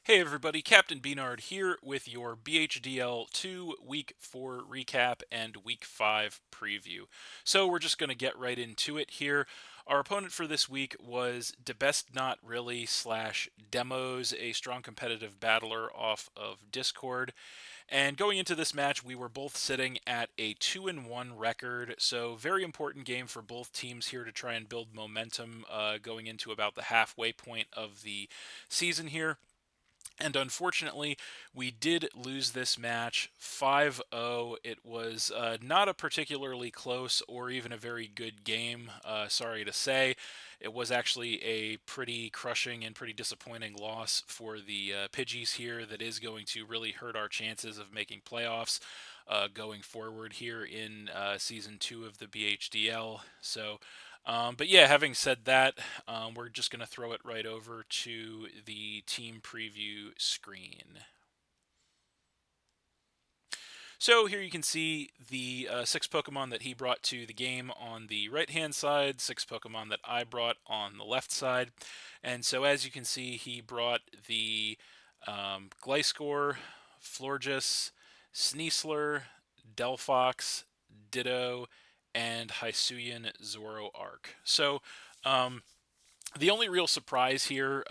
Hey everybody, Captain B-Nard here with your BHDL2 Week 4 recap and Week 5 preview. So we're just going to get right into it here. Our opponent for this week was De Best Not Really slash Demos, a strong competitive battler off of Discord. And going into this match, we were both sitting at a 2-1 record, so very important game for both teams here to try and build momentum going into about the halfway point of the season here. And unfortunately, we did lose this match 5-0. It was not a particularly close or even a very good game, sorry to say. It was actually a pretty crushing and pretty disappointing loss for the Pidgeys here that is going to really hurt our chances of making playoffs going forward here in Season 2 of the BHDL. But yeah, having said that, we're just going to throw it right over to the team preview screen. So here you can see the 6 Pokemon that he brought to the game on the right-hand side, 6 Pokemon that I brought on the left side. And so as you can see, he brought the Gliscor, Florges, Sneasler, Delphox, Ditto, and Hisuian Zoroark. Um, the only real surprise here,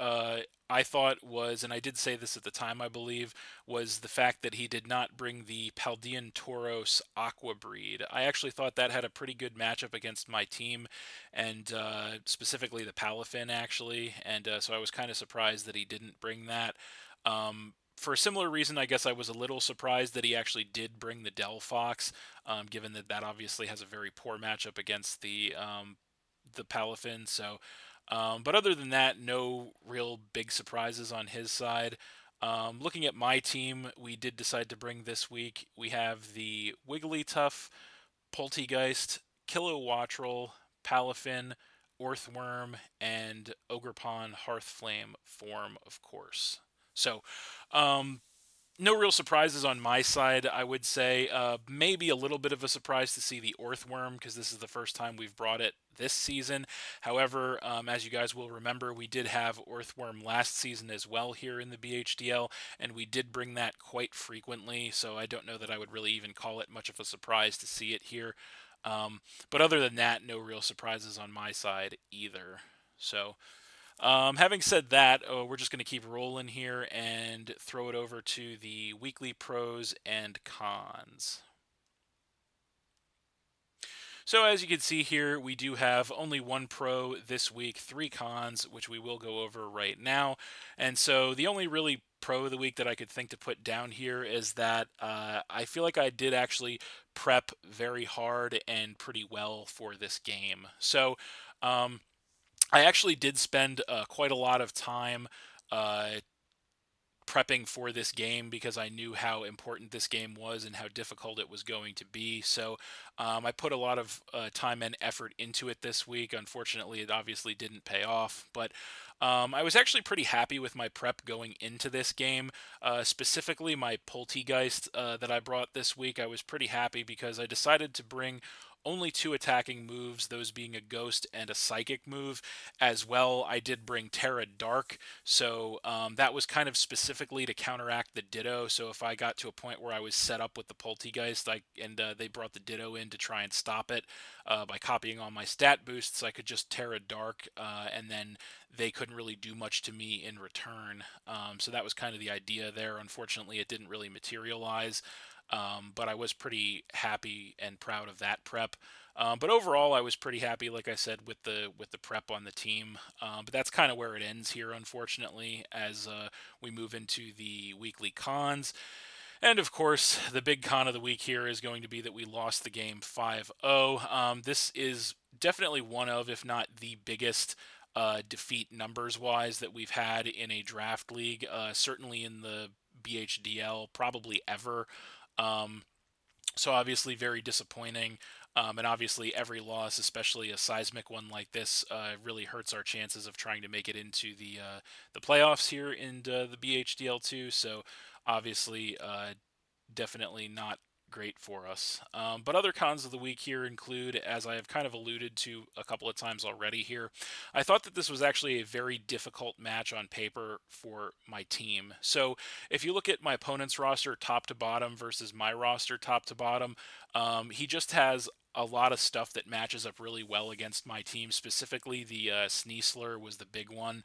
I thought was, and I did say this at the time, I believe, was the fact that he did not bring the Paldean Tauros Aqua breed. I actually thought that had a pretty good matchup against my team, and specifically the Palafin, actually, and so I was kind of surprised that he didn't bring that. For a similar reason, I guess I was a little surprised that he actually did bring the Delphox, given that that obviously has a very poor matchup against the Palafin. But other than that, no real big surprises on his side. Looking at my team, we did decide to bring this week. We have the Wigglytuff, Poltegeist, Kilowattrel, Palafin, Orthworm, and Ogerpon Hearthflame form, of course. So, um, no real surprises on my side, I would say. Maybe a little bit of a surprise to see the Earthworm, because this is the first time we've brought it this season. However, as you guys will remember, we did have Earthworm last season as well here in the BHDL, and we did bring that quite frequently, so I don't know that I would really even call it much of a surprise to see it here. But other than that, no real surprises on my side either. Having said that, we're just going to keep rolling here and throw it over to the weekly pros and cons. So as you can see here, we do have only one pro this week, 3 cons, which we will go over right now. And so the only really pro of the week that I could think to put down here is that I feel like I did actually prep very hard and pretty well for this game. Um, I actually did spend quite a lot of time uh, prepping for this game because I knew how important this game was and how difficult it was going to be. I put a lot of time and effort into it this week. Unfortunately, it obviously didn't pay off, but I was actually pretty happy with my prep going into this game. Specifically, my Poltegeist that I brought this week, I was pretty happy because I decided to bring only 2 attacking moves, those being a ghost and a psychic move. As well, I did bring Terra Dark, that was kind of specifically to counteract the Ditto. So if I got to a point where I was set up with the Poltegeist, they brought the Ditto in to try and stop it by copying all my stat boosts, I could just Terra Dark, and then they couldn't really do much to me in return. So that was kind of the idea there. Unfortunately, it didn't really materialize. But I was pretty happy and proud of that prep. But overall, I was pretty happy, like I said, with the prep on the team. But that's kind of where it ends here, unfortunately, as we move into the weekly cons. And of course, the big con of the week here is going to be that we lost the game 5-0. This is definitely one of, if not the biggest defeat numbers wise that we've had in a draft league, certainly in the BHDL, probably ever. Um, so obviously very disappointing. And obviously every loss, especially a seismic one like this, really hurts our chances of trying to make it into the playoffs here in the BHDL2. So obviously, definitely not great for us. But other cons of the week here include, as I have kind of alluded to a couple of times already here, I thought that this was actually a very difficult match on paper for my team. So if you look at my opponent's roster top to bottom versus my roster top to bottom, he just has a lot of stuff that matches up really well against my team. Specifically, the Sneasler was the big one.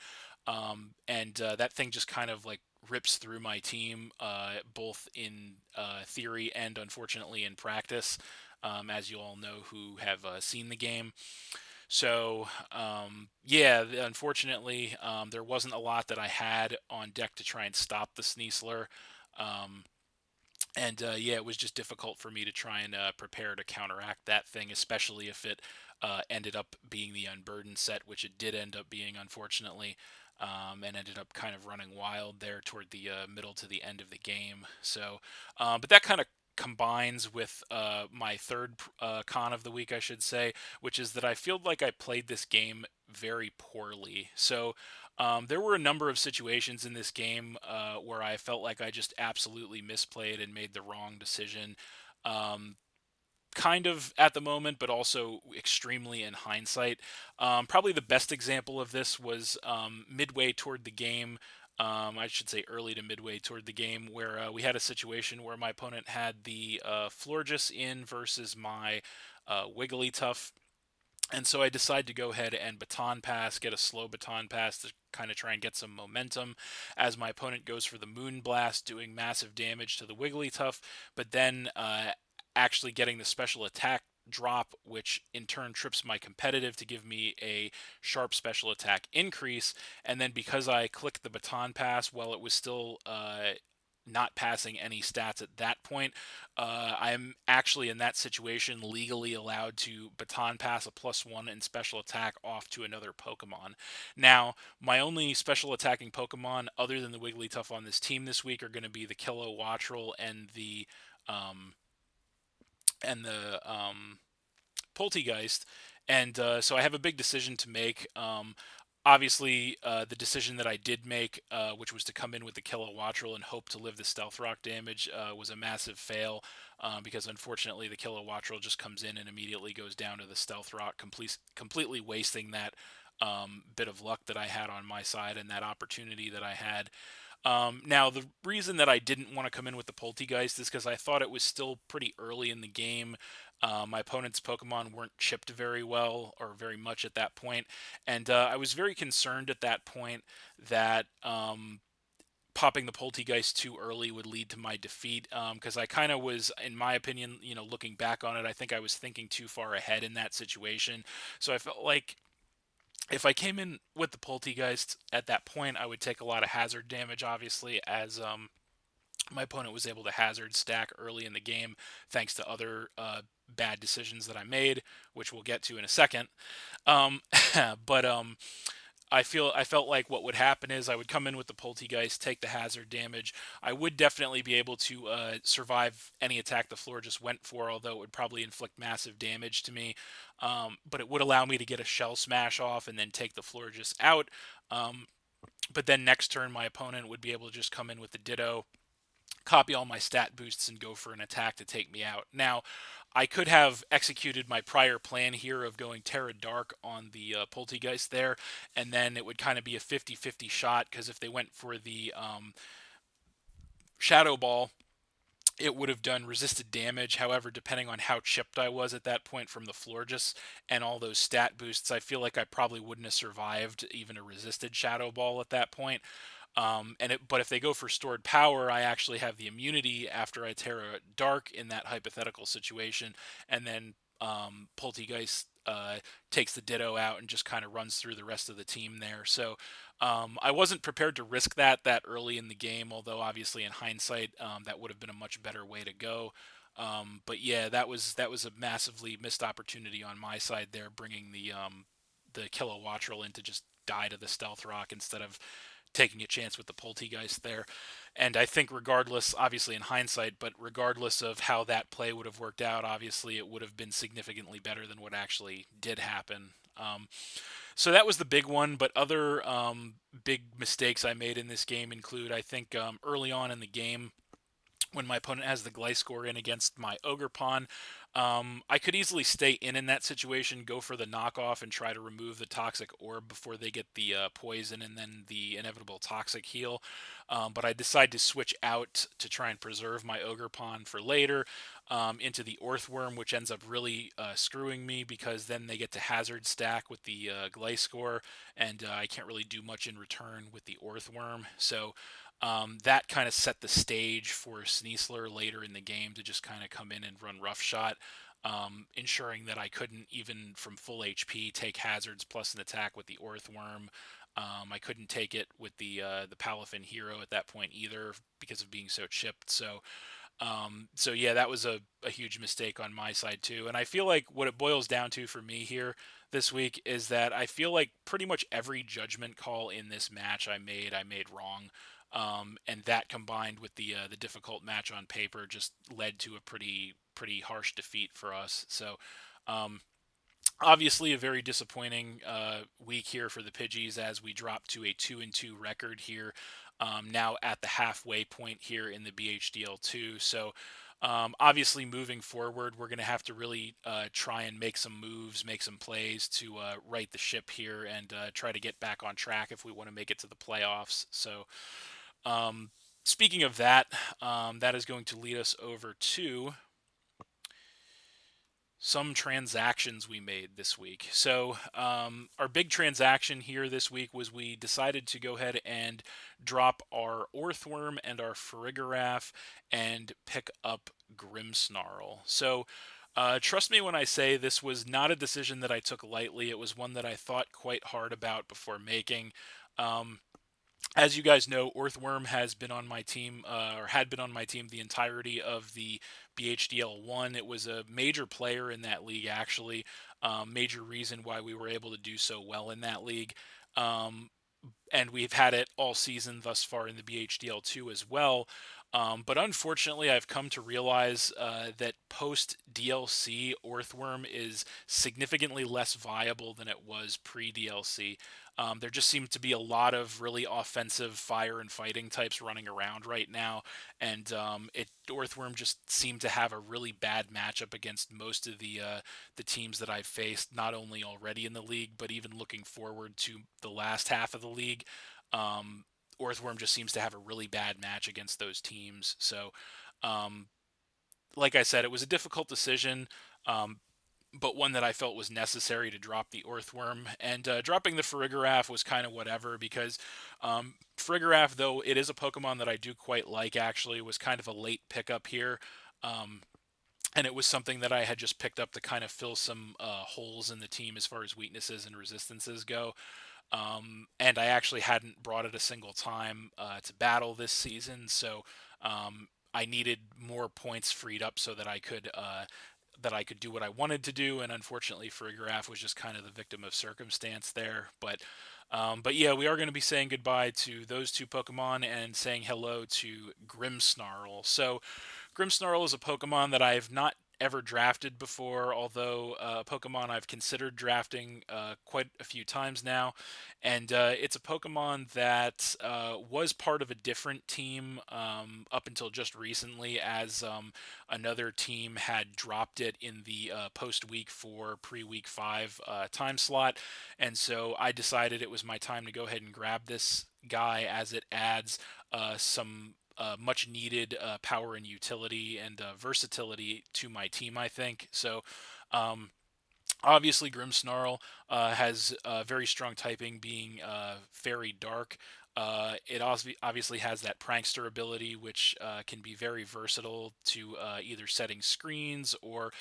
And that thing just kind of like rips through my team, both in theory and unfortunately in practice, as you all know who have seen the game. So, yeah, unfortunately, there wasn't a lot that I had on deck to try and stop the Sneasler. Um, and yeah, it was just difficult for me to try and prepare to counteract that thing, especially if it ended up being the Unburdened set, which it did end up being, unfortunately, and ended up kind of running wild there toward the middle to the end of the game. So, but that kind of combines with my third con of the week, I should say, which is that I feel like I played this game very poorly. So, there were a number of situations in this game where I felt like I just absolutely misplayed and made the wrong decision. Um, kind of at the moment, but also extremely in hindsight. Probably the best example of this was midway toward the game. I should say early to midway toward the game, where we had a situation where my opponent had the Florges in versus my Wigglytuff, and so I decided to go ahead and baton pass, get a slow baton pass to kind of try and get some momentum as my opponent goes for the Moon Blast, doing massive damage to the Wigglytuff, but then actually getting the special attack drop, which in turn trips my competitive to give me a sharp special attack increase. And then because I clicked the baton pass while it was still not passing any stats at that point, I'm actually in that situation legally allowed to baton pass a +1 in special attack off to another Pokemon. Now, my only special attacking Pokemon other than the Wigglytuff on this team this week are going to be the Kilowattrel um, and the Poltegeist, and so I have a big decision to make. Obviously, the decision that I did make, which was to come in with the Kilowattrel and hope to live the Stealth Rock damage, was a massive fail because unfortunately the Kilowattrel just comes in and immediately goes down to the Stealth Rock, completely wasting that bit of luck that I had on my side and that opportunity that I had. Now, the reason that I didn't want to come in with the Poltegeist is because I thought it was still pretty early in the game. My opponent's Pokemon weren't chipped very well or very much at that point, and I was very concerned at that point that popping the Poltegeist too early would lead to my defeat. Because I kind of was, in my opinion, looking back on it, I think I was thinking too far ahead in that situation. So I felt like if I came in with the Poltegeist at that point, I would take a lot of hazard damage, obviously, as my opponent was able to hazard stack early in the game thanks to other bad decisions that I made, which we'll get to in a second. Um, but I felt like what would happen is I would come in with the Poltegeist, take the hazard damage. I would definitely be able to survive any attack the floor just went for, although it would probably inflict massive damage to me. But it would allow me to get a Shell Smash off and then take the floor just out. But then next turn, my opponent would be able to just come in with the Ditto, copy all my stat boosts, and go for an attack to take me out. Now, I could have executed my prior plan here of going Terra Dark on the Poltegeist there, and then it would kind of be a 50-50 shot, because if they went for the Shadow Ball, it would have done resisted damage. However, depending on how chipped I was at that point from the Florges and all those stat boosts, I feel like I probably wouldn't have survived even a resisted Shadow Ball at that point. But if they go for stored power, I actually have the immunity after I Terra Dark in that hypothetical situation, and then Poltegeist takes the Ditto out and just kind of runs through the rest of the team there. So I wasn't prepared to risk that early in the game, although obviously in hindsight that would have been a much better way to go. But yeah, that was a massively missed opportunity on my side there, bringing the Kilowattrel in to just die to the Stealth Rock instead of taking a chance with the Poltegeist there. And I think regardless, obviously in hindsight, but regardless of how that play would have worked out, obviously it would have been significantly better than what actually did happen. So that was the big one, but other big mistakes I made in this game include, I think, early on in the game, when my opponent has the Gliscor in against my Ogre Pawn. I could easily stay in that situation, go for the knockoff, and try to remove the Toxic Orb before they get the poison and then the inevitable Toxic heal. But I decide to switch out to try and preserve my Ogre Pawn for later into the Orthworm, which ends up really screwing me because then they get to Hazard stack with the Gliscor, and I can't really do much in return with the Orthworm. So that kind of set the stage for Sneasler later in the game to just kind of come in and run roughshot, ensuring that I couldn't, even from full HP, take hazards plus an attack with the Orthworm. I couldn't take it with the Palafin Hero at that point either because of being so chipped. So yeah, that was a huge mistake on my side too. And I feel like what it boils down to for me here this week is that I feel like pretty much every judgment call in this match I made wrong. And that combined with the difficult match on paper just led to a pretty harsh defeat for us. So um, obviously a very disappointing week here for the Pidgeys as we drop to a 2-2 record here. Now at the halfway point here in the BHDL2. So obviously moving forward, we're going to have to really try and make some moves, make some plays to right the ship here and try to get back on track if we want to make it to the playoffs. So um, speaking of that, that is going to lead us over to some transactions we made this week. So, our big transaction here this week was we decided to go ahead and drop our Orthworm and our Farigiraf and pick up Grimmsnarl. So, trust me when I say this was not a decision that I took lightly. It was one that I thought quite hard about before making. Um, as you guys know, Orthworm has been on my team, or had been on my team the entirety of the BHDL1. It was a major player in that league, actually. Major reason why we were able to do so well in that league. Um, and we've had it all season thus far in the BHDL2 as well. But unfortunately, I've come to realize that post DLC, Orthworm is significantly less viable than it was pre DLC. There just seems to be a lot of really offensive fire and fighting types running around right now, and Orthworm just seemed to have a really bad matchup against most of the teams that I've faced, not only already in the league, but even looking forward to the last half of the league. Um, Orthworm just seems to have a really bad match against those teams. So, um, like I said, it was a difficult decision. But one that I felt was necessary to drop the Orthworm. And dropping the Farigiraf was kind of whatever because Farigiraf, though it is a Pokemon that I do quite like, actually, was kind of a late pickup here. Um, and it was something that I had just picked up to kind of fill some holes in the team as far as weaknesses and resistances go. And I actually hadn't brought it a single time to battle this season, so I needed more points freed up so that I could do what I wanted to do. And unfortunately, Farigiraf was just kind of the victim of circumstance there. But yeah, we are going to be saying goodbye to those two Pokemon and saying hello to Grimmsnarl. So Grimmsnarl is a Pokemon that I've not ever drafted before, although a Pokemon I've considered drafting quite a few times now. And it's a Pokemon that was part of a different team up until just recently, as another team had dropped it in the post week 4, pre week 5 time slot. And so I decided it was my time to go ahead and grab this guy as it adds some much needed power and utility and versatility to my team, I think. So, um, obviously, Grimmsnarl has very strong typing, being Fairy Dark. It also obviously has that Prankster ability, which can be very versatile to either setting screens or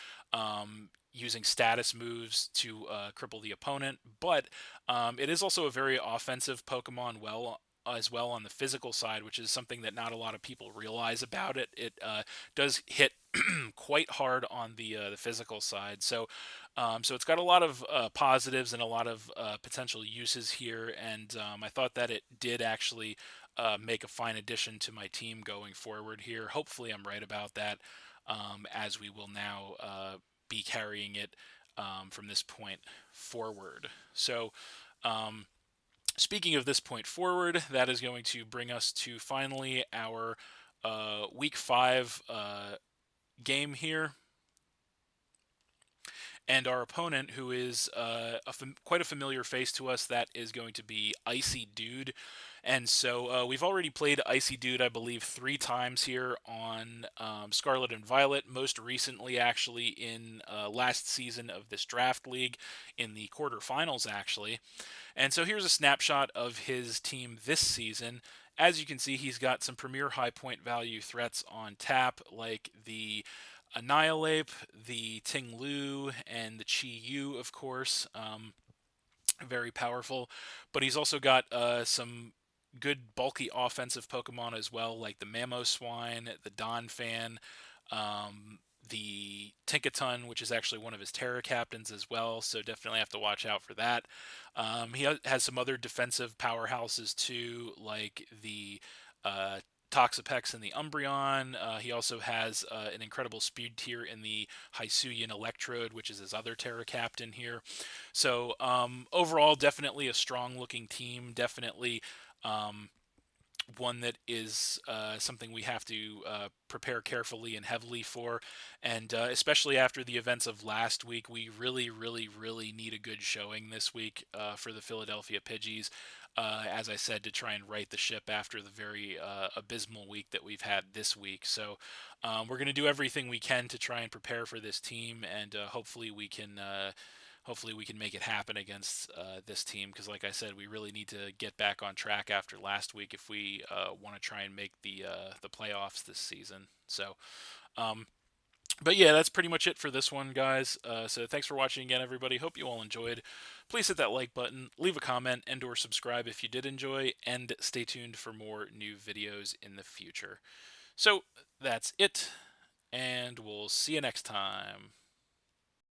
using status moves to cripple the opponent. But it is also a very offensive Pokemon, as well on the physical side, which is something that not a lot of people realize about it. It does hit quite hard on the physical side. So it's got a lot of positives and a lot of potential uses here, and I thought that it did actually make a fine addition to my team going forward here. Hopefully, I'm right about that, as we will now be carrying it from this point forward. So, um, speaking of this point forward, that is going to bring us to finally our week 5 game here. And our opponent, who is quite a familiar face to us, that is going to be Icy Dude. And so we've already played Icy Dude, I believe, 3 times here on Scarlet and Violet, most recently actually in last season of this draft league in the quarterfinals, actually. And so here's a snapshot of his team this season. As you can see, he's got some premier high point value threats on tap, like the Annihilate, the Ting Lu, and the Chi Yu, of course. Very powerful. But he's also got some good bulky offensive Pokemon as well, like the Mamoswine, the Donphan, the Tinkaton, which is actually one of his Terra captains as well, so definitely have to watch out for that. He has some other defensive powerhouses too, like the Toxapex and the Umbreon. He also has an incredible speed tier in the Hisuian Electrode, which is his other Terra captain here. So overall, definitely a strong-looking team. Definitely one that is something we have to prepare carefully and heavily for. And especially after the events of last week, we really, really, really need a good showing this week for the Philadelphia Pidgeys. As I said, to try and right the ship after the very abysmal week that we've had this week. So we're going to do everything we can to try and prepare for this team, and hopefully we can make it happen against this team, because like I said, we really need to get back on track after last week if we want to try and make the playoffs this season. So but yeah, that's pretty much it for this one, guys. So thanks for watching again, everybody. Hope you all enjoyed. Please hit that like button, leave a comment, and or subscribe if you did enjoy, and stay tuned for more new videos in the future. So that's it, and we'll see you next time.